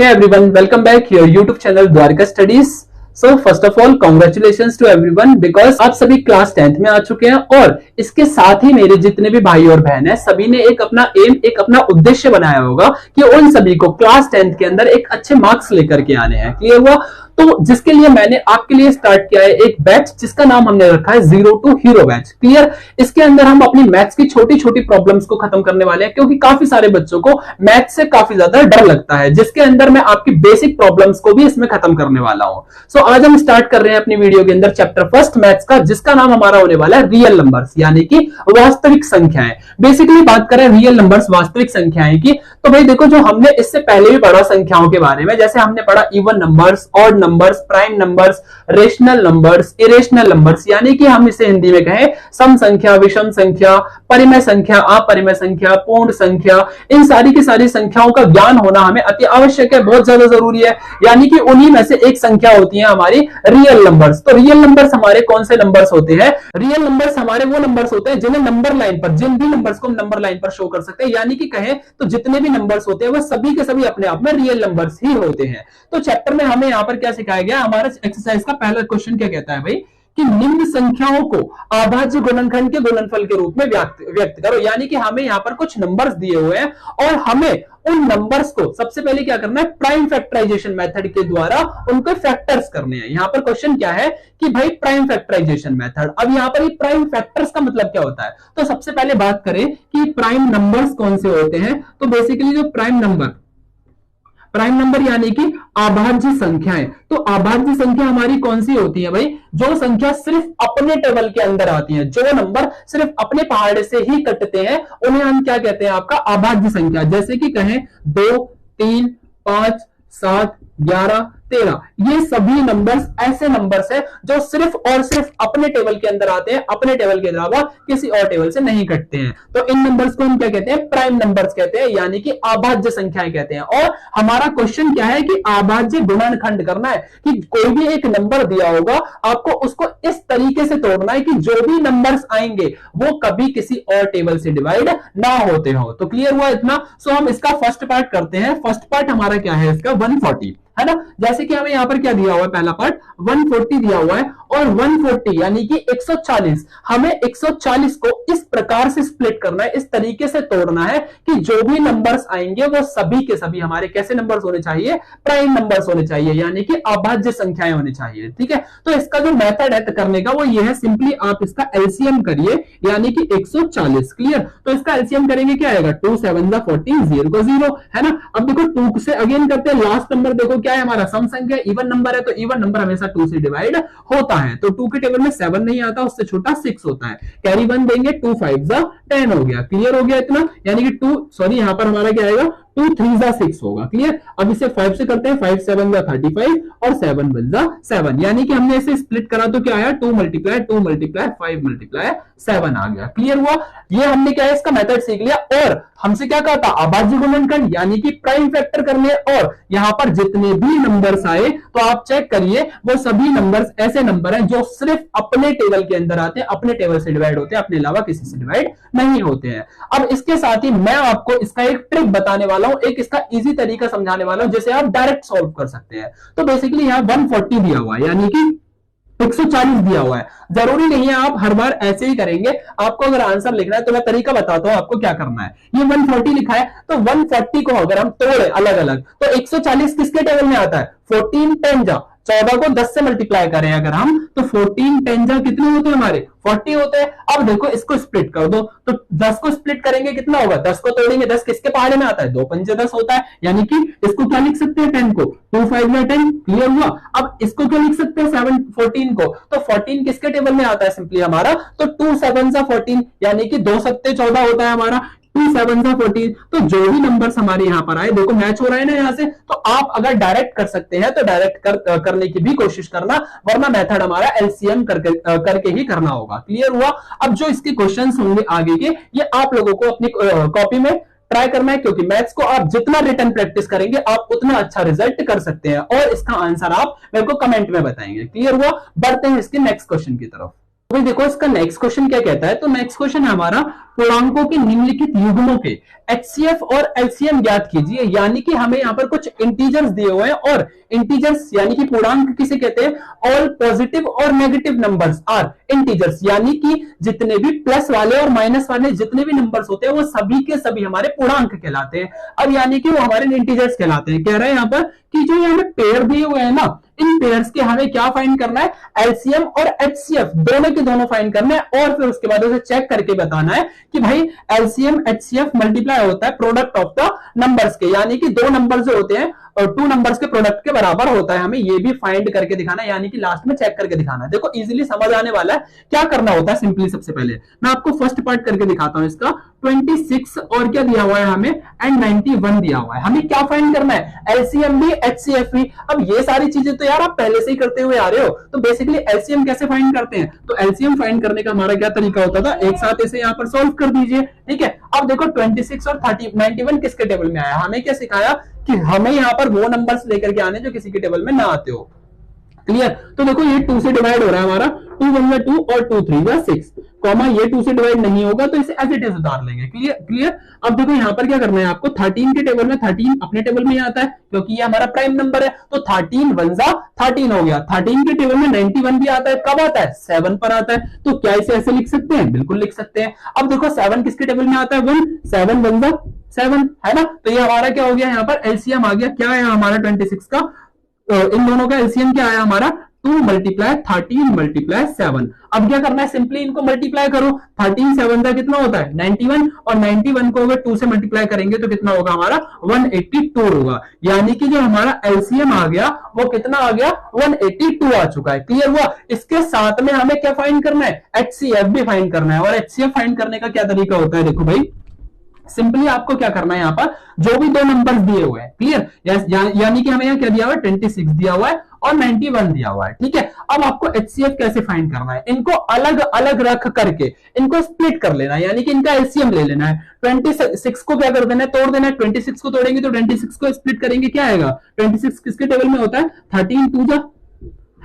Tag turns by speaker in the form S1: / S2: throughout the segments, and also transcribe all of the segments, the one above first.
S1: Hey everyone, welcome back your YouTube channel Dwarka Studies. So first of all, congratulations to everyone because आप सभी class 10th में आ चुके हैं और इसके साथ ही मेरे जितने भी भाई और बहन हैं सभी ने एक अपना एम, एक अपना उद्देश्य बनाया होगा कि उन सभी को क्लास 10th के अंदर एक अच्छे मार्क्स लेकर के आने हैं। क्लियर हुआ? तो जिसके लिए मैंने आपके लिए स्टार्ट किया है एक बैच जिसका नाम हमने रखा है zero to hero batch. Clear? इसके अंदर हम अपनी मैथ्स की छोटी छोटी प्रॉब्लम्स को खत्म करने वाले हैं क्योंकि काफी सारे बच्चों को मैथ्स से काफी ज्यादा डर लगता है, जिसके अंदर मैं आपकी बेसिक प्रॉब्लम्स को भी इसमें खत्म करने वाला हूं। सो आज हम स्टार्ट कर रहे हैं अपनी वीडियो के अंदर चैप्टर फर्स्ट मैथ्स का, जिसका नाम हमारा होने वाला है रियल नंबर्स यानी कि वास्तविक संख्याएं। बेसिकली बात करें रियल नंबर्स वास्तविक संख्याएं की, तो भाई देखो जो हमने इससे पहले भी पढ़ा संख्याओं के बारे में, जैसे हमने पढ़ा even numbers, odd numbers, prime numbers, rational numbers, irrational numbers यानी कि हम इसे हिंदी में कहें सम संख्या, विषम संख्या, परिमेय संख्या, अपरिमेय संख्या, पूर्ण संख्या, इन सारी की सारी संख्याओं का ज्ञान होना हमें अति आवश्यक है, बहुत ज्यादा जरूरी है। यानी कि उन्हीं में से एक संख्या होती है हमारी रियल नंबर्स। तो रियल नंबर्स हमारे कौन से नंबर्स होते हैं? रियल नंबर्स हमारे वो नंबर्स होते हैं जिन्हें नंबर लाइन पर, जिन भी नंबर्स को हम नंबर लाइन पर शो कर सकते हैं, यानी कि कहें तो जितने भी नंबर्स होते हैं वो सभी के सभी अपने आप में रियल नंबर्स ही होते हैं। तो चैप्टर में हमें यहां पर क्या सिखाया गया, हमारा एक्सरसाइज का पहला क्वेश्चन क्या कहता है भाई कि निम्न संख्याओं को अभाज्य गुणनखंड के गुणनफल के रूप में व्यक्त करो। यानी कि हमें यहां पर कुछ नंबर्स दिए हुए हैं और हमें उन नंबर्स को सबसे पहले क्या करना है, प्राइम फैक्टराइजेशन मेथड के द्वारा उनको फैक्टर्स करने हैं। यहां पर क्वेश्चन क्या है कि भाई प्राइम फैक्टराइजेशन मेथड। अब यहां पर प्राइम फैक्टर्स का मतलब क्या होता है, तो सबसे पहले बात करें कि प्राइम नंबर्स कौन से होते हैं। तो बेसिकली जो प्राइम नंबर यानी कि अभाज्य संख्याएं। तो अभाज्य संख्या हमारी कौन सी होती है भाई, जो संख्या सिर्फ अपने टेबल के अंदर आती है, जो नंबर सिर्फ अपने पहाड़े से ही कटते हैं, उन्हें हम क्या कहते हैं, आपका अभाज्य संख्या। जैसे कि कहें 2, 3, 5, 7, 11, 13, ये सभी नंबर्स ऐसे नंबर्स हैं जो सिर्फ और सिर्फ अपने टेबल के अंदर आते हैं, अपने टेबल के अलावा किसी और टेबल से नहीं कटते हैं। तो इन नंबर्स को हम क्या कहते हैं, प्राइम नंबर्स कहते हैं, यानी कि अभाज्य संख्याएं कहते हैं। और हमारा क्वेश्चन क्या है कि अभाज्य गुणनखंड करना है कि कोई भी एक नंबर दिया होगा, आपको उसको इस तरीके से तोड़ना है कि जो भी नंबर्स आएंगे वो कभी किसी और टेबल से डिवाइड ना होते हो। तो क्लियर हुआ इतना? सो हम इसका फर्स्ट पार्ट करते हैं। फर्स्ट पार्ट हमारा क्या है, इसका 140 है ना। जैसे कि हमें यहां पर क्या दिया हुआ है, पहला पार्ट 140 दिया हुआ है और 140 यानी कि 140, हमें 140 को इस प्रकार से स्प्लिट करना है, इस तरीके से तोड़ना है कि जो भी नंबर्स आएंगे वो सभी के सभी हमारे कैसे नंबर्स होने चाहिए, प्राइम नंबर्स होने चाहिए, यानी कि अभाज्य संख्याएं होनी चाहिए। ठीक है, तो इसका जो मेथड है करने का वो ये है, सिंपली आप इसका एलसीएम करिए, यानी कि 140। क्लियर? तो इसका एलसीएम करेंगे क्या आएगा, 2 7 14, 0 को 0 है ना। अब देखो 2 से अगेन करते हैं, लास्ट नंबर देखो क्या है हमारा, सम संख्या, इवन नंबर है, तो इवन नंबर हमेशा 2 से डिवाइड होता है। तो 2 के टेबल में 7 नहीं आता, उससे छोटा 6 होता है। कैरी 1 देंगे, 2 5 10 हो गया। क्लियर हो गया इतना? यानी कि 2 सॉरी यहां पर हमारा क्या आएगा, 2 3 6 होगा। क्लियर? अब इसे 5 से करते हैं, 5 7 35 और 7 1 7, यानी कि हमने इसे स्प्लिट करा तो क्या आया, 2 मल्टीप्लाई 5 मल्टीप्लाई 7 आ गया। क्लियर हुआ? ये हमने क्या है, इसका मेथड सीख लिया। और हमसे क्या कहा था, अभाज्य गुणनखंड यानी कि प्राइम फैक्टर करने। और यहां पर जितने भी नंबर्स आए तो आप चेक करिए वो सभी नंबर्स ऐसे नंबर हैं जो सिर्फ अपने टेबल के अंदर आते हैं, अपने टेबल से डिवाइड होते हैं, अपने अलावा किसी से डिवाइड नहीं होते हैं। अब इसके साथ ही मैं आपको इसका एक ट्रिक बताने वाला हूं, एक इसका इजी तरीका समझाने वाला हूं जिसे आप डायरेक्ट सॉल्व कर सकते हैं। तो बेसिकली यहां 140 दिया हुआ है, यानी कि 140 दिया हुआ है। जरूरी नहीं है आप हर बार ऐसे ही करेंगे, आपको अगर आंसर लिखना है तो मैं तरीका बताता हूं आपको क्या करना है। ये 140 लिखा है, तो 140 को अगर हम तोड़े अलग अलग तो 140 किसके टेबल में आता है, 14 10 जा 14 को 10 से मल्टीप्लाई करें अगर हम, तो 14 10 जा कितने होते हैं हमारे, 40 होते हैं। अब देखो इसको स्प्लिट कर दो, तो 10 को स्प्लिट करेंगे कितना होगा, 10 को तोड़ेंगे, 10 किसके पहाड़े में आता है, 2 पंजे 10 होता है। यानी कि इसको क्या लिख सकते हैं, 10 को 2 5 10। क्लियर हुआ? अब इसको क्या लिख सकते हैं, 7 14 को, तो 14 किसके टेबल में आता है सिंपली हमारा, तो 2 7 14, यानी कि 2 7 14 होता है हमारा, 2 7 14। तो जो भी नंबर्स हमारे यहां पर आए, देखो मैच हो रहा है ना यहां से, तो आप अगर डायरेक्ट कर सकते हैं तो डायरेक्ट करने की भी कोशिश करना, वरना मेथड हमारा एलसीएम करके ही करना होगा। क्लियर हुआ? अब जो इसके क्वेश्चंस होंगे आगे के, ये आप लोगों को अपनी कॉपी में ट्राई करना है, क्योंकि मैथ्स को आप जितना रिटर्न प्रैक्टिस करेंगे आप उतना अच्छा रिजल्ट कर सकते हैं। और इसका आंसर आप मेरे को कमेंट में बताएंगे। क्लियर हुआ? बढ़ते हैं इसके नेक्स्ट क्वेश्चन की तरफ। तो देखो इसका नेक्स्ट क्वेश्चन क्या कहता है, तो नेक्स्ट क्वेश्चन है हमारा पूर्णांकों के निम्नलिखित युग्मों के एचसीएफ और एलसीएम ज्ञात कीजिए। यानी कि हमें यहाँ पर कुछ इंटीजर्स दिए हुए हैं, और इंटीजर्स यानी कि पूर्णांक किसे कहते हैं, ऑल पॉजिटिव और नेगेटिव नंबर्स आर इंटीजर्स, यानी कि जितने भी प्लस वाले और माइनस वाले जितने भी नंबर्स होते हैं वो सभी के सभी हमारे पूर्णांक कहलाते हैं। अब यानी कि वो हमारे इंटीजर्स कहलाते हैं। कह रहे हैं यहाँ पर कि जो यहाँ पेयर दिए हुए हैं ना, इन पेयर्स के हमें क्या फाइंड करना है, एलसीएम और एचसीएफ दोनों के दोनों फाइंड करना है, और फिर उसके बाद उसे चेक करके बताना है कि भाई एलसीएम एचसीएफ मल्टीप्लाई होता है प्रोडक्ट ऑफ द नंबर्स के, यानी कि दो नंबर जो होते हैं और टू नंबर्स के प्रोडक्ट के बराबर होता है। हमें ये भी फाइंड करके दिखाना है, यानी कि लास्ट में चेक करके दिखाना है। देखो इजीली समझ आने वाला है। क्या करना होता है, सिंपली सबसे पहले मैं आपको फर्स्ट पार्ट करके दिखाता हूं इसका। 26 और क्या दिया हुआ है हमें, एंड 91 दिया हुआ है। हमें क्या फाइंड करना है, एलसीएम भी एचसीएफ भी। अब ये सारी चीजें तो यार आप पहले से ही करते हुए आ रहे हो, तो बेसिकली एलसीएम कैसे फाइंड करते हैं, तो एलसीएम फाइंड करने का हमारा क्या तरीका होता था, एक साथ इसे यहाँ पर सॉल्व कर दीजिए। ठीक है, अब देखो 26 और 91 किसके टेबल में आया, हमें क्या सिखाया कि हमें यहाँ पर वो नंबर्स लेकर के आने जो किसी के टेबल में ना आते हो। क्लियर, तो देखो ये 2 से डिवाइड हो रहा है हमारा, 2 1 2 और 2 3 6, कॉमा ये 2 से डिवाइड नहीं होगा तो इसे एज इट इज उतार लेंगे। Clear clear. अब देखो यहाँ पर क्या करना है आपको, 13 के टेबल में 13 अपने टेबल में आता है क्योंकि ये हमारा प्राइम नंबर है, तो 13 1 जा 13 हो गया। 13 के टेबल में 91 भी आता है, कब आता है, 7 पर आता है। तो क्या इसे ऐसे लिख सकते हैं, बिल्कुल लिख सकते हैं। अब देखो 7 किसके टेबल में आता है, 1, 7 1 जा 7 है ना, तो ये हमारा क्या हो गया, यहाँ पर एलसीएम आ गया। क्या है हमारा 26 का, इन दोनों का एलसीएम क्या आया हमारा, 2 मल्टीप्लाई 13 मल्टीप्लाई 7। अब क्या करना है, सिंपली इनको मल्टीप्लाई करो। 13 7 का कितना होता है 91, और 91 को अगर 2 से मल्टीप्लाई करेंगे तो कितना होगा हमारा 182 होगा। यानी कि जो हमारा एलसीएम आ गया वो कितना आ गया, 182 आ चुका है। क्लियर हुआ। इसके साथ में हमें क्या फाइंड करना है, एचसीएफ भी फाइंड करना है। और एचसीएफ फाइंड करने का क्या तरीका होता है, देखो भाई सिंपली आपको क्या करना है, यहाँ पर जो भी दो नंबर्स दिए हुए हैं, क्लियर, यानी कि हमें यहाँ क्या दिया हुआ है, 26 दिया हुआ है और 91 दिया हुआ है। ठीक है, अब आपको एचसीएफ कैसे फाइंड करना है, इनको अलग अलग रख करके इनको स्प्लिट कर लेना है, यानी कि इनका एलसीएम ले लेना है। 26 को क्या कर देना है, तोड़ देना है। 26 को तोड़ेंगे तो 26 को स्प्लिट करेंगे, क्या आएगा, 26 किसके टेबल में होता है, 13 2 जा,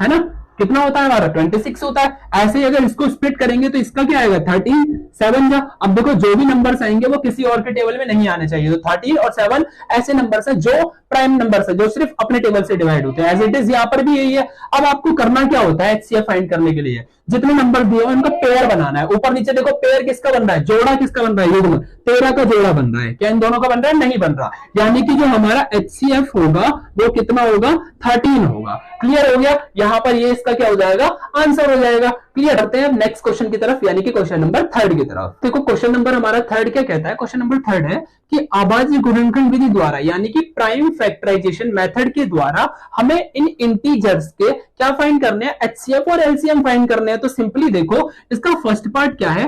S1: है ना, कितना होता है हमारा 26 होता है। ऐसे ही अगर इसको स्प्लिट करेंगे तो इसका क्या आएगा, 13 7 जा। अब देखो जो भी नंबर्स आएंगे वो किसी और के टेबल में नहीं आने चाहिए, तो 13 और 7 ऐसे नंबर्स हैं जो प्राइम नंबर्स है, जो सिर्फ अपने टेबल से डिवाइड होते हैं। एज इट इज यहाँ पर भी यही है। अब आपको करना क्या होता है, एचसीएफ फाइंड करने के लिए जितने नंबर दिए हुए उनका पेयर बनाना है। ऊपर नीचे देखो पेयर किसका बन रहा है, जोड़ा किसका बन रहा है, युग्म 13 का जोड़ा बन रहा है। क्या इन दोनों का बन रहा है, नहीं बन रहा। यानी कि जो हमारा एचसीएफ होगा वो कितना होगा, 13 होगा। क्लियर हो गया। यहां पर ये इसका क्या हो जाएगा, आंसर हो जाएगा। क्लियर। करते हैं नेक्स्ट क्वेश्चन की तरफ, यानी कि क्वेश्चन नंबर 3 की तरफ। देखो क्वेश्चन नंबर हमारा 3 क्या कहता है, क्वेश्चन नंबर 3 है कि आभाज्य गुणनखंड विधि द्वारा यानी कि प्राइम फैक्टराइजेशन मेथड के द्वारा हमें इन इंटीजर्स के क्या फाइंड करने हैं, एचसीएफ और एलसीएम फाइंड करने हैं। तो सिंपली देखो इसका फर्स्ट पार्ट क्या है,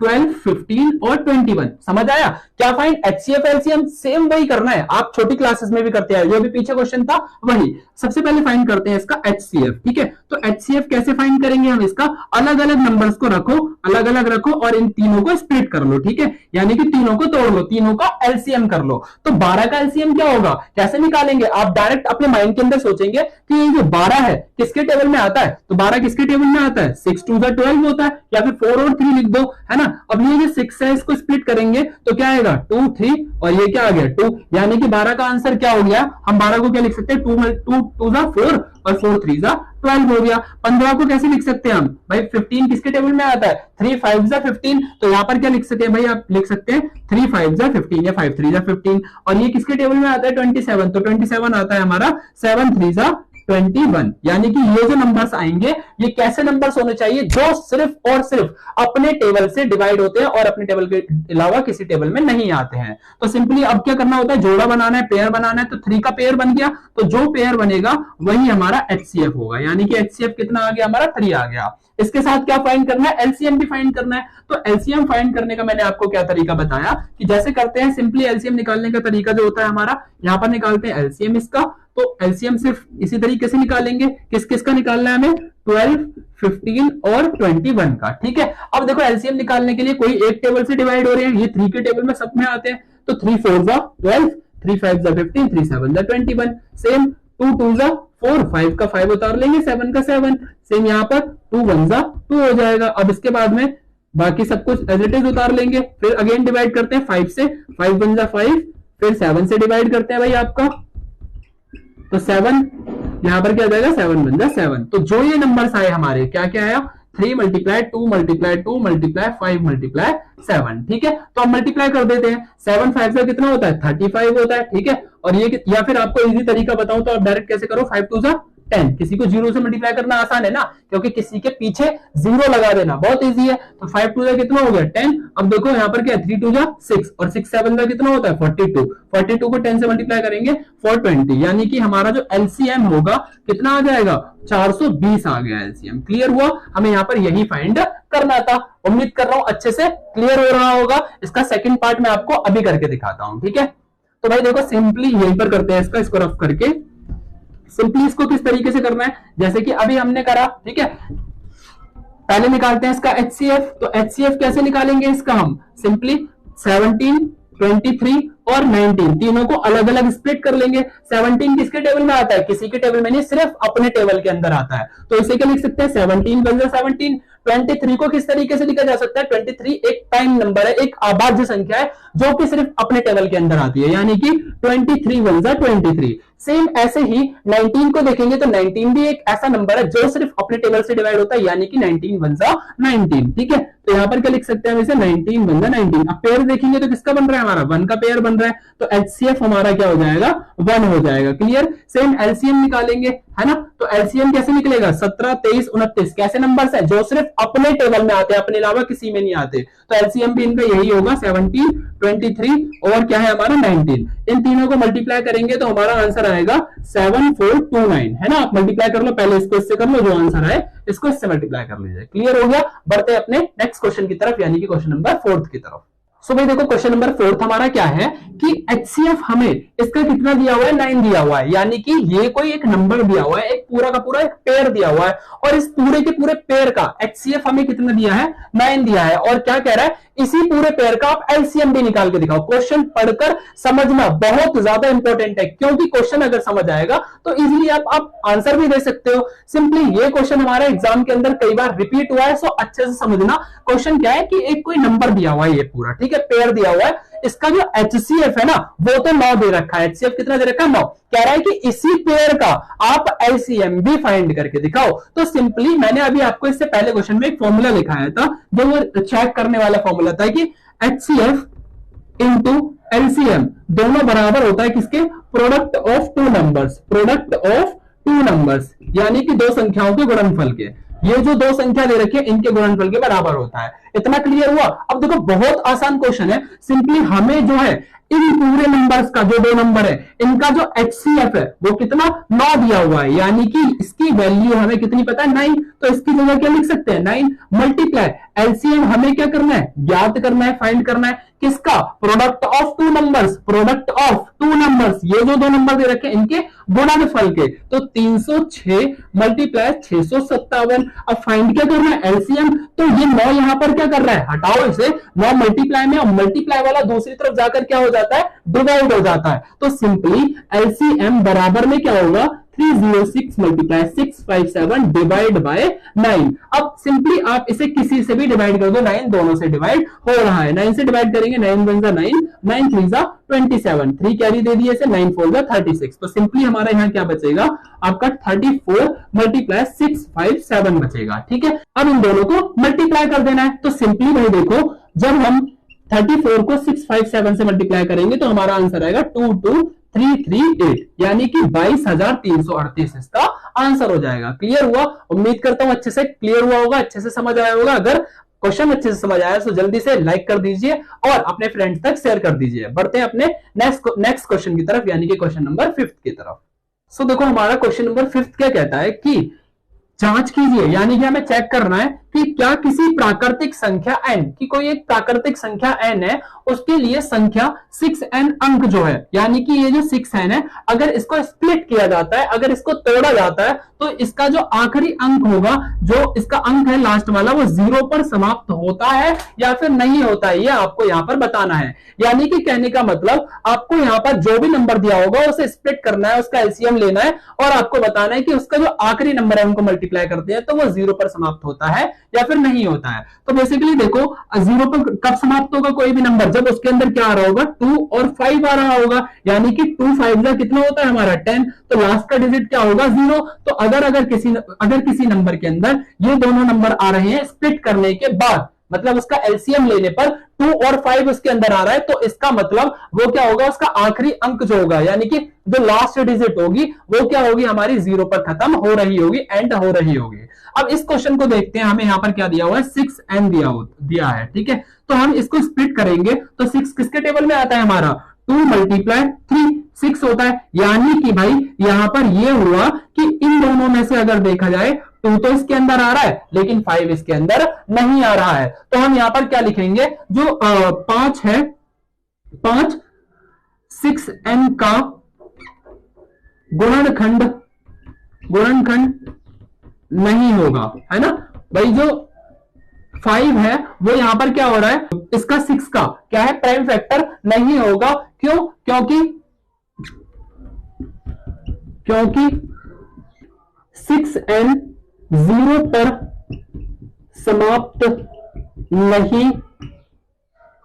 S1: 12 15 और 21। समझ आया, क्या फाइंड, एचसीएफ एलसीएम सेम वही करना है, आप छोटी क्लासेस में भी करते हैं, जो भी पीछे क्वेश्चन था वही। सबसे पहले फाइंड करते हैं इसका एचसीएफ। ठीक है, तो एचसीएफ कैसे फाइंड करेंगे हम, इसका अलग अलग नंबर्स को रखो, अलग अलग रखो और इन तीनों को स्प्लिट कर लो। ठीक है, यानी कि तीनों को तोड़ लो, तीनों का एलसीएम कर लो। तो 12 का एलसीएम क्या होगा, कैसे निकालेंगे, आप डायरेक्ट अपने माइंड के अंदर सोचेंगे कि ये जो 12 है किसके टेबल में आता है, तो 12 किसके टेबल में आता है, 6 2 12 होता है, या फिर 4 और 3 लिख दो, है ना। अब ये जो 6 है इसको स्प्लिट करेंगे तो क्या आएगा 2 3 और ये क्या आ गया 2, यानी कि 12 का आंसर क्या हो गया, हम 12 को क्या लिख सकते हैं, 2 2 4 और 4 3 12 हो गया। 15 को कैसे लिख सकते हैं हम, भाई 15 किसके टेबल में आता है, 3 5 15, तो यहाँ पर क्या लिख सकते हैं भाई, आप लिख सकते हैं 3 5 15 या 5 3 15। और ये किसके टेबल में आता है 27, तो 27 आता है हमारा 7 3 21। यानी कि ये जो नंबर्स आएंगे ये कैसे नंबर्स होने चाहिए, जो सिर्फ और सिर्फ अपने टेबल से डिवाइड होते हैं और अपने टेबल के अलावा किसी टेबल में नहीं आते हैं। तो सिंपली अब क्या करना होता है, जोड़ा बनाना है, पेयर बनाना है। तो 3 का पेयर बन गया, तो जो पेयर बनेगा वही हमारा एचसीएफ होगा, यानी कि एचसीएफ कितना आ गया हमारा 3 आ गया। इसके साथ क्या फाइंड करना है, एलसीएम भी फाइंड करना है। तो एलसीएम फाइंड करने का मैंने आपको क्या तरीका बताया कि जैसे करते हैं, सिंपली एलसीएम निकालने का तरीका जो होता है हमारा, यहां पर निकालते हैं एलसीएम इसका। तो एलसीएम सिर्फ इसी तरीके से निकालेंगे, किस किस का निकालना है हमें, 12 15 और 21 का। ठीक है, अब देखो एलसीएम निकालने के लिए कोई एक टेबल से डिवाइड हो रहे हैं, ये 3 के टेबल में सब में आते हैं। तो 3 4 12, 3 5 15, 3 7 21, सेम 2 2 4, 5 का 5 उतार लेंगे, 7 का 7। सेम यहाँ पर 2 1 जा 2 हो जाएगा। अब इसके बाद में बाकी सब कुछ एज इट इज उतार लेंगे, फिर अगेन डिवाइड करते हैं 5 से, 5 1 जा 5, फिर 7 से डिवाइड करते हैं भाई आपका, तो 7 यहां पर क्या आ जाएगा, 7 1 जा 7। तो जो ये नंबर्स आए हमारे, क्या क्या आया, 3 मल्टीप्लाई 2 मल्टीप्लाई 2 मल्टीप्लाई 5 मल्टीप्लाई 7। ठीक है, तो हम मल्टीप्लाई कर देते हैं। 7 5 से कितना होता है, 35 होता है। ठीक है, और ये, या फिर आपको इजी तरीका बताऊं तो आप डायरेक्ट कैसे करो, 5 2 जा 10। किसी को 0 से मल्टीप्लाई करना आसान है ना, क्योंकि किसी के पीछे 0 लगा देना बहुत इजी है। तो 5 2 जा कितना हो गया, 10। अब देखो यहाँ पर क्या है, 3 2 जा 6, और 6 7 जा कितना होता है, 42। 42 को 10 से मल्टीप्लाई करेंगे 420, यानी कि हमारा जो एलसीएम होगा कितना आ जाएगा, 420 आ गया एलसीएम। क्लियर हुआ, हमें यहाँ पर यही फाइंड करना था। उम्मीद कर रहा हूं अच्छे से क्लियर हो रहा होगा। इसका सेकंड पार्ट मैं आपको अभी करके दिखाता हूं। ठीक है, तो भाई देखो सिंपली यहीं पर करते हैं इसको रफ करके। सिंपली इसको किस तरीके से करना है, जैसे कि अभी हमने करा। ठीक है, पहले निकालते हैं इसका एचसीएफ। तो एचसीएफ कैसे निकालेंगे इसका, हम सिंपली 17 23 और 19 तीनों को अलग अलग स्प्लिट कर लेंगे। 17 किसके टेबल में आता है, किसी के टेबल में नहीं, सिर्फ अपने टेबल के अंदर आता है। तो इसे क्या लिख सकते हैं, 17 बन जाए 17। 23 को किस तरीके से लिखा जा सकता है, 23 एक प्राइम नंबर है, एक अभाज्य संख्या है जो कि सिर्फ अपने टेबल के अंदर आती है, यानी कि 23 बन जाए 23। सेम ऐसे ही 19 को देखेंगे तो 19 भी एक ऐसा नंबर है जो सिर्फ अपने टेबल से डिवाइड होता है, यानी कि 19 बन जा 19। ठीक है, तो यहां पर क्या लिख सकते हैं हम इसे, 19 बन जा 19। अब पेयर देखेंगे तो किसका बन रहा है, हमारा 1 का पेयर बन रहा है, तो एचसीएफ हमारा क्या हो जाएगा, 1 हो जाएगा। क्लियर, सेम एलसीएम निकालेंगे, है ना। तो एलसीएम कैसे निकलेगा, 17 23 29 कैसे नंबर्स है जो सिर्फ अपने टेबल में आते हैं, अपने अलावा किसी में नहीं आते। तो एलसीएम भी इनका यही होगा, 17 23 और क्या है हमारा 19। इन तीनों को मल्टीप्लाई करेंगे तो हमारा आंसर आएगा 7429, है ना। आप मल्टीप्लाई कर लो, पहले इसको इससे कर लो, जो आंसर आए इसको इससे मल्टीप्लाई कर लीजिए। क्लियर हो गया, बढ़ते अपने नेक्स्ट क्वेश्चन की तरफ, यानी कि क्वेश्चन नंबर 4 की तरफ। सो भाई देखो क्वेश्चन नंबर 4 हमारा क्या है कि एचसीएफ हमें इसका कितना दिया हुआ है, 9 दिया हुआ है, यानी कि ये कोई एक नंबर दिया हुआ है, एक पूरा का पूरा एक पेयर दिया हुआ है, और इस पूरे के पूरे पेयर का एचसीएफ हमें कितना दिया है, 9 दिया है। और क्या कह रहा है, इसी पूरे पेयर का आप एलसीएम भी निकाल के दिखाओ। क्वेश्चन पढ़कर समझना बहुत ज्यादा इंपॉर्टेंट है, क्योंकि क्वेश्चन अगर समझ आएगा तो इजीली आप आंसर भी दे सकते हो। सिंपली ये क्वेश्चन हमारे एग्जाम के अंदर कई बार रिपीट हुआ है, सो अच्छे से समझना। क्वेश्चन क्या है कि एक कोई नंबर दिया हुआ है, ये पूरा ठीक है पेयर दिया हुआ है, इसका जो एचसीएफ है ना वो तो 9 दे रखा है। एचसीएफ कितना दे रखा है, 9। कह रहा है कि इसी पेयर का आप एलसीएम भी फाइंड करके दिखाओ। तो सिंपली मैंने अभी आपको इससे पहले क्वेश्चन में एक फॉर्मूला लिखाया था, जो वो चेक करने वाला फॉर्मूला था कि एचसीएफ इंटू एलसीएम दोनों बराबर होता है किसके, product of two numbers, product of two numbers, यानी कि दो संख्याओं के गुणनफल के। ये जो दो संख्या दे रखी है इनके गुणनफल के बराबर होता है। इतना क्लियर हुआ। अब देखो बहुत आसान क्वेश्चन है, सिंपली हमें जो है इन पूरे नंबर्स का, जो दो नंबर है इनका जो एचसीएफ है वो कितना, 9 दिया हुआ है, यानी कि इसकी वैल्यू हमें कितनी पता है, 9। तो इसकी जगह क्या लिख सकते हैं, 9 मल्टीप्लाई एलसीएम हमें क्या करना है, ज्ञात करना है, फाइंड करना है किसका, product of two numbers, product of two numbers, ये जो दो नंबर दे रखे हैं इनके गुणनफल के। तो 306 मल्टीप्लाई 657। अब फाइंड क्या करना है, एलसीएम। तो ये 9 यहां पर क्या कर रहा है, हटाओ इसे, 9 मल्टीप्लाई में, और मल्टीप्लाई वाला दूसरी तरफ जाकर क्या हो जाता है, डिवाइड हो जाता है। तो सिंपली एलसीएम बराबर में क्या होगा, 306 मल्टीप्लाई 657 डिवाइड बाय 9। अब सिंपली आप इसे किसी से भी डिवाइड कर दो, 9 दोनों से डिवाइड हो रहा है, 9 से डिवाइड करेंगे, 9 1 जा 9, 9 3 जा 27, 3 कैरी दे दिए इसे, 9 4 जा 36। तो सिंपली हमारा यहाँ क्या बचेगा, आपका 34 मल्टीप्लाई 657 बचेगा। ठीक है, अब इन दोनों को मल्टीप्लाई कर देना है। तो सिंपली भाई देखो, जब हम 34 को 657 से मल्टीप्लाई करेंगे तो हमारा आंसर आएगा 22338, यानी कि 22,338 इसका आंसर हो जाएगा। क्लियर हुआ, उम्मीद करता हूं अच्छे से क्लियर हुआ होगा, अच्छे से समझ आया होगा। अगर क्वेश्चन अच्छे से समझ आया तो जल्दी से लाइक कर दीजिए और अपने फ्रेंड्स तक शेयर कर दीजिए। बढ़ते हैं अपने नेक्स्ट क्वेश्चन की तरफ, यानी कि क्वेश्चन नंबर 5 की तरफ। सो देखो हमारा क्वेश्चन नंबर 5 क्या कहता है कि जांच कीजिए, यानी कि हमें चेक करना है कि क्या किसी प्राकृतिक संख्या n की, कोई एक प्राकृतिक संख्या n है, उसके लिए संख्या 6n अंक जो है, यानी कि ये जो 6n है, अगर इसको स्प्लिट किया जाता है, अगर इसको तोड़ा जाता है, तो इसका जो आखिरी अंक होगा, जो इसका अंक है लास्ट वाला, वो 0 पर समाप्त होता है या फिर नहीं होता है, ये आपको यहां पर बताना है। यानी कि कहने का मतलब आपको यहां पर जो भी नंबर दिया होगा उसे स्प्लिट करना है, उसका एलसीएम लेना है और आपको बताना है कि उसका जो आखिरी नंबर है उनको मल्टीप्लाई करते हैं तो वो 0 पर समाप्त होता है या फिर नहीं होता है। तो बेसिकली देखो 0 पर कब समाप्त होगा कोई भी नंबर, जब उसके अंदर क्या आ रहा होगा, 2 और 5 आ रहा होगा, यानी कि 2 5 का कितना होता है हमारा 10, तो लास्ट का डिजिट क्या होगा 0। तो अगर किसी नंबर के अंदर ये दोनों नंबर आ रहे हैं स्प्लिट करने के बाद, मतलब उसका एलसीएम लेने पर 2 और 5 उसके अंदर आ रहा है, तो इसका मतलब वो क्या होगा, उसका आखिरी अंक जो होगा, यानी कि जो लास्ट डिजिट होगी वो क्या होगी, हमारी 0 पर खत्म हो रही होगी, एंड हो रही होगी। अब इस क्वेश्चन को देखते हैं, हमें यहां पर क्या दिया हुआ है, 6n दिया है, ठीक है। तो हम इसको स्प्लिट करेंगे तो 6 किसके टेबल में आता है हमारा, 2 मल्टीप्लाई 3 6 होता है। यानी कि भाई यहां पर यह हुआ कि इन दोनों में से अगर देखा जाए 2 तो इसके अंदर आ रहा है लेकिन 5 इसके अंदर नहीं आ रहा है, तो हम यहां पर क्या लिखेंगे, जो 5 है, 5 6n का गुणनखंड नहीं होगा, है ना भाई। जो 5 है वो यहां पर क्या हो रहा है, इसका 6 का क्या है, प्राइम फैक्टर नहीं होगा। क्यों, क्योंकि 6n 0 पर समाप्त नहीं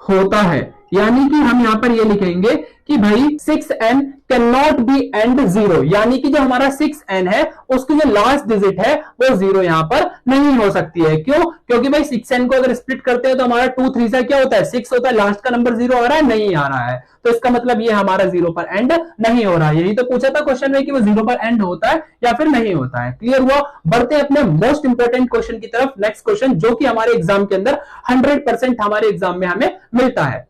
S1: होता है। यानी कि हम यहां पर ये लिखेंगे कि भाई 6n can not be and 0, यानी कि जो हमारा 6n है उसकी जो लास्ट डिजिट है वो 0 यहां पर नहीं हो सकती है। क्यों, क्योंकि भाई 6n को अगर स्प्लिट करते हैं तो हमारा 2 3 से क्या होता है 6 होता है, लास्ट का नंबर 0 आ रहा है, नहीं आ रहा है, तो इसका मतलब ये हमारा 0 पर एंड नहीं हो रहा है। यही तो पूछा था क्वेश्चन में कि वो 0 पर एंड होता है या फिर नहीं होता है। क्लियर हुआ। बढ़ते अपने मोस्ट इंपोर्टेंट क्वेश्चन की तरफ, नेक्स्ट क्वेश्चन जो कि हमारे एग्जाम के अंदर 100% हमारे एग्जाम में हमें मिलता है।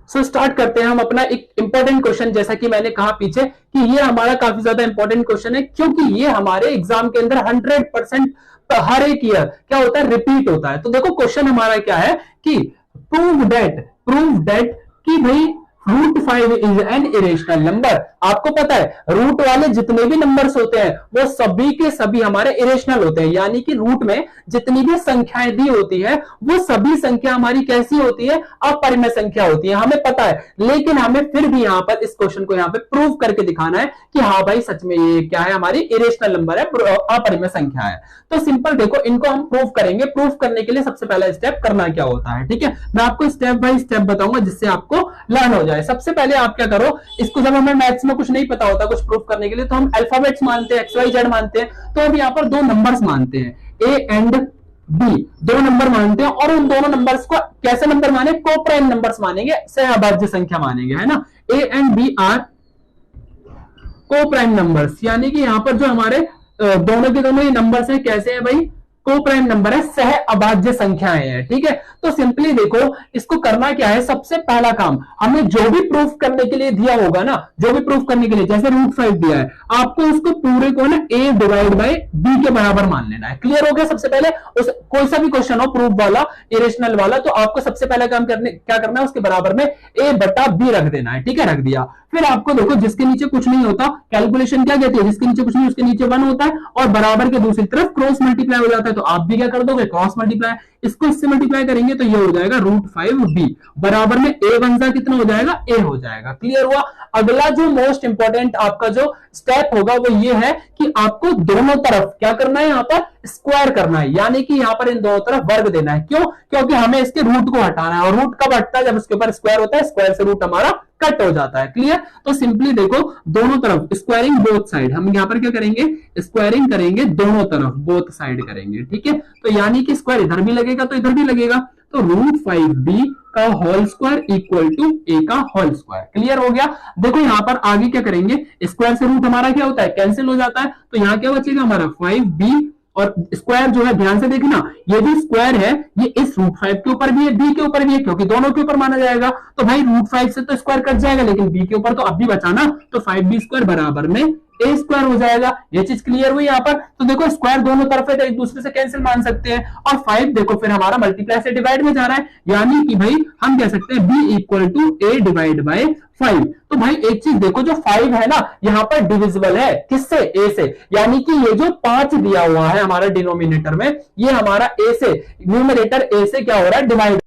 S1: सो स्टार्ट करते हैं हम अपना एक इंपॉर्टेंट क्वेश्चन। जैसा कि मैंने कहा पीछे कि ये हमारा काफी ज्यादा इंपॉर्टेंट क्वेश्चन है, क्योंकि ये हमारे एग्जाम के अंदर 100% हर एक ईयर क्या होता है, रिपीट होता है। तो देखो क्वेश्चन हमारा क्या है कि प्रूव दैट कि भाई root 5 is an irrational number. आपको पता है रूट वाले जितने भी नंबर्स होते हैं वो सभी के सभी हमारे इरेशनल होते हैं, यानी कि रूट में जितनी भी संख्याएं दी होती है वो सभी संख्या हमारी कैसी होती है, अपरिमेय संख्या होती है, हमें पता है। लेकिन हमें फिर भी यहां पर इस क्वेश्चन को यहां पे प्रूव करके दिखाना है कि हाँ भाई सच में ये क्या है, हमारी इरेशनल नंबर है, अपरिमेय संख्या है। तो सिंपल देखो, इनको हम प्रूव करेंगे। प्रूव करने के लिए सबसे पहला स्टेप करना क्या होता है, ठीक है, मैं आपको स्टेप बाय स्टेप बताऊंगा जिससे आपको लर्न हो जाए। सबसे पहले आप क्या करो, इसको जब हमें मैथ्स में कुछ नहीं पता होता कुछ प्रूफ करने के लिए तो हम अल्फाबेट्स मानते हैं, XYZ मानते हैं। तो अब यहाँ पर 2 नंबर्स मानते हैं, A एंड B, 2 नंबर मानते हैं और उन दोनों नंबर्स को कैसे नंबर माने, को प्राइम नंबर्स मानेंगे, सहअभाज्य संख्या मानेंगे, है ना। A एंड B आर को प्राइम नंबर्स, यानी कि यहां पर जो हमारे दोनों के दोनों ये नंबर्स हैं कैसे हैं भाई, को प्राइम नंबर है, सह अभाज्य संख्याएं हैं, ठीक है। तो सिंपली देखो इसको करना क्या है, सबसे पहला काम हमें जो भी प्रूफ करने के लिए दिया होगा ना, जो भी प्रूफ करने के लिए, जैसे रूट 5 दिया है, आपको उसको पूरे को ना A डिवाइड बाय B के बराबर मान लेना है। क्लियर हो गया। सबसे पहले कोई सा भी क्वेश्चन हो प्रूफ वाला, इरेशनल वाला, तो आपको सबसे पहला काम क्या करना है, उसके बराबर में A बटा B रख देना है, ठीक है, रख दिया। फिर आपको देखो जिसके नीचे कुछ नहीं होता, कैलकुलेशन क्या कहती है, जिसके नीचे कुछ नहीं उसके नीचे 1 होता है और बराबर के दूसरी तरफ क्रॉस मल्टीप्लाई हो जाता है, तो आप भी क्या कर दोगे, क्रॉस मल्टीप्लाई। इसको इससे मल्टीप्लाई करेंगे तो ये हो जाएगा रूट 5b बराबर में A वन सा कितना हो जाएगा, A हो जाएगा। क्लियर हुआ। अगला जो मोस्ट इंपॉर्टेंट आपका जो स्टेप होगा वो ये है कि आपको दोनों तरफ क्या करना है, यहाँ पर स्क्वायर करना है, यानी कि यहाँ पर इन दोनों तरफ वर्ग देना है। क्यों, क्योंकि हमें इसके रूट को हटाना है, और रूट कब हटता है, जब इसके ऊपर स्क्वायर होता है, स्क्वायर से रूट हमारा कट हो जाता है। क्लियर। तो सिंपली देखो दोनों तरफ स्क्वायरिंग बोथ साइड, हम यहाँ पर क्या करेंगे, स्क्वायरिंग करेंगे, दोनों तरफ बोथ साइड करेंगे, ठीक है। तो यानी कि स्क्वायर इधर भी लगेगा तो इधर भी लगेगा, तो रूट 5b का whole square equal to A का होल स्क्वायर। क्लियर हो गया। देखो यहाँ पर आगे क्या करेंगे, स्क्वायर से रूट हमारा क्या होता है, कैंसिल हो जाता है, तो यहाँ क्या बचेगा हमारा 5b, और स्क्वायर जो है ध्यान से देखना, ये जो स्क्वायर है ये इस रूट 5 के ऊपर भी है, B के ऊपर भी है, क्योंकि दोनों के ऊपर माना जाएगा। तो भाई रूट 5 से तो स्क्वायर कट जाएगा, लेकिन B के ऊपर तो अब भी बचाना, तो 5b स्क्वायर बराबर में ए स्क्वायर हो जाएगा। ये चीज क्लियर हुई यहाँ पर। तो देखो स्क्वायर दोनों तरफ है तो एक दूसरे से कैंसिल मान सकते हैं। और 5 देखो फिर हमारा मल्टीप्लाई से डिवाइड में जा रहा है, यानी कि भाई हम कह सकते हैं B equal to A divide by 5। तो भाई एक चीज देखो, जो 5 है ना यहाँ पर डिविजिबल है किससे, ए से, यानी कि ये जो 5 दिया हुआ है हमारा डिनोमिनेटर में, ये हमारा ए से, न्यूमरेटर ए से क्या हो रहा है, डिवाइड